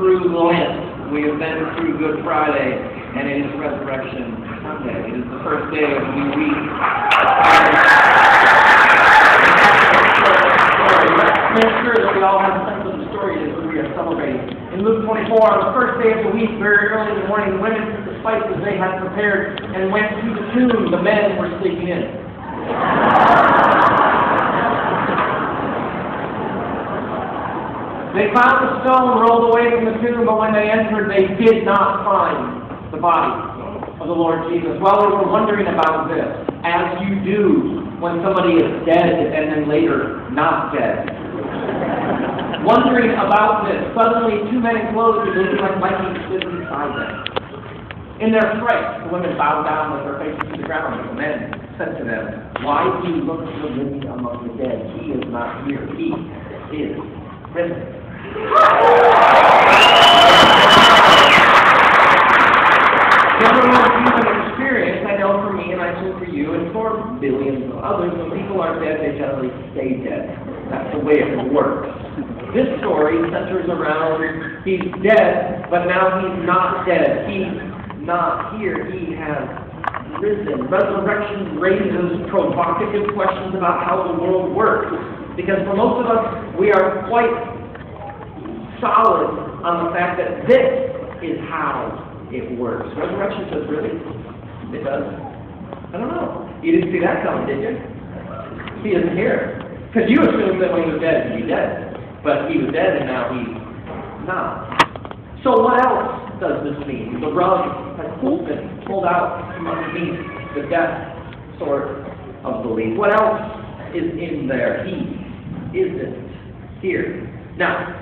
through Lent. We have been through Good Friday, and it is Resurrection Sunday. It is the first day of the new week. Make sure that we all have a sense of the story as we are celebrating. In Luke 24, on the first day of the week, very early in the morning, the women took the spices they had prepared and went to the tomb. The men were sleeping in. They found the stone rolled away from the tomb, but when they entered, they did not find the body of the Lord Jesus. Well, we were wondering about this, as you do when somebody is dead and then later not dead. Wondering about this, suddenly two men in clothes who looked like Vikings stood beside them. In their fright, the women bowed down with their faces to the ground, and the men said to them, "Why do you look for the living among the dead? He is not here. He is risen." Number one human experience, I know for me, and I assume for you, and for billions of others, when people are dead, they generally stay dead. That's the way it works. This story centers around he's dead, but now he's not dead. He's not here. He has risen. Resurrection raises provocative questions about how the world works. Because for most of us, we are quite solid on the fact that this is how it works. Resurrection says, really? It does? I don't know. You didn't see that coming, did you? He isn't here. Because you assumed that when he was dead, he'd be dead. But he was dead and now he's not. So what else does this mean? The rug has been pulled out from underneath the death sort of belief. What else is in there? He isn't here. Now,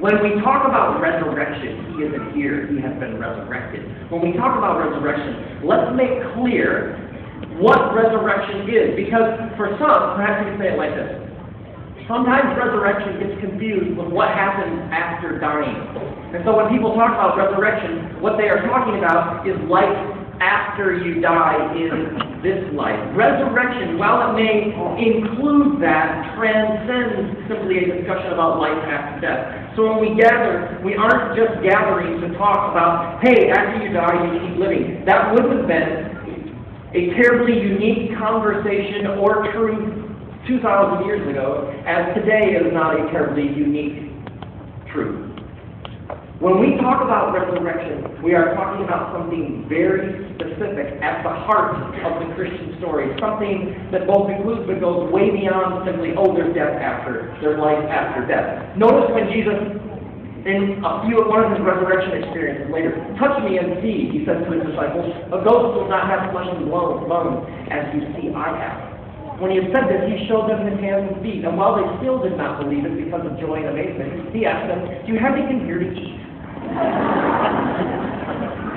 when we talk about resurrection, he isn't here. He has been resurrected. When we talk about resurrection, let's make clear what resurrection is. Because for some, perhaps you can say it like this. Sometimes resurrection gets confused with what happens after dying. And so when people talk about resurrection, what they are talking about is life after you die in this life. Resurrection, while it may include that, transcends simply a discussion about life after death. So when we gather, we aren't just gathering to talk about, hey, after you die, you keep living. That would have been a terribly unique conversation or truth 2,000 years ago, as today is not a terribly unique truth. When we talk about resurrection, we are talking about something very specific at the heart of the Christian story, something that both includes but goes way beyond simply, oh, there's death after, there's life after death. Notice when Jesus, in one of his resurrection experiences later, touch me and see, he says to his disciples, a ghost will not have flesh and bones as you see I have. When he had said this, he showed them his hands and feet, and while they still did not believe it because of joy and amazement, he asked them, do you have anything here to eat?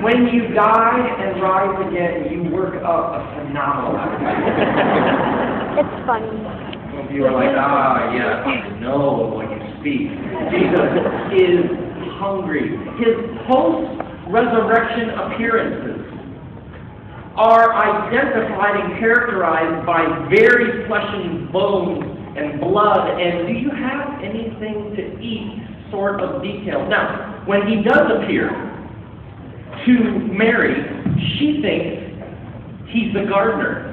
When you die and rise again, you work up a phenomenal appetite. It's funny. Some of you are like, yeah, I know what you speak. Jesus is hungry. His post-resurrection appearances are identified and characterized by very flesh and bones and blood, and do you have anything to eat sort of detail. Now, when he does appear to Mary, she thinks he's the gardener.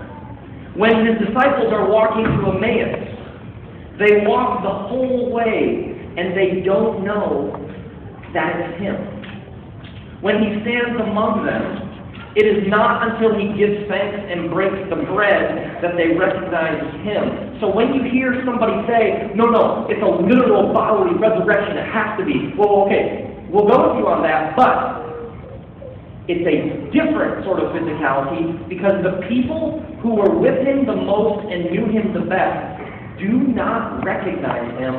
When his disciples are walking to Emmaus, they walk the whole way and they don't know that it's him. When he stands among them, it is not until he gives thanks and breaks the bread that they recognize him. So when you hear somebody say, no, it's a literal bodily resurrection, it has to be, well, okay, we'll go with you on that, but it's a different sort of physicality because the people who were with him the most and knew him the best do not recognize him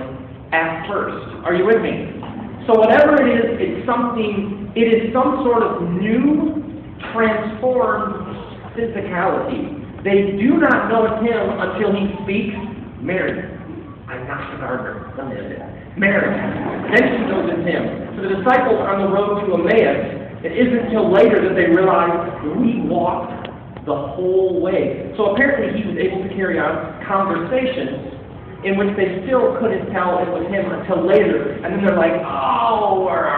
at first. Are you with me? So whatever it is some sort of new, transformed physicality. They do not know it's him until he speaks, Mary, I'm not the gardener. Mary. Then she knows it's him. So the disciples on the road to Emmaus, it isn't until later that they realize we walked the whole way. So apparently he was able to carry on conversations in which they still couldn't tell it was him until later. And then they're like, oh, we're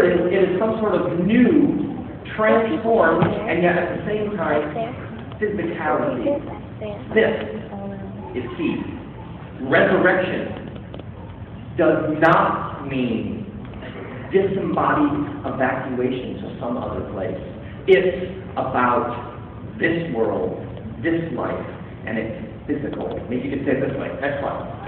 it is some sort of new, transformed, and yet at the same time, physicality. This is key. Resurrection does not mean disembodied evacuation to some other place. It's about this world, this life, and it's physical. Maybe you could say it this way. Next slide.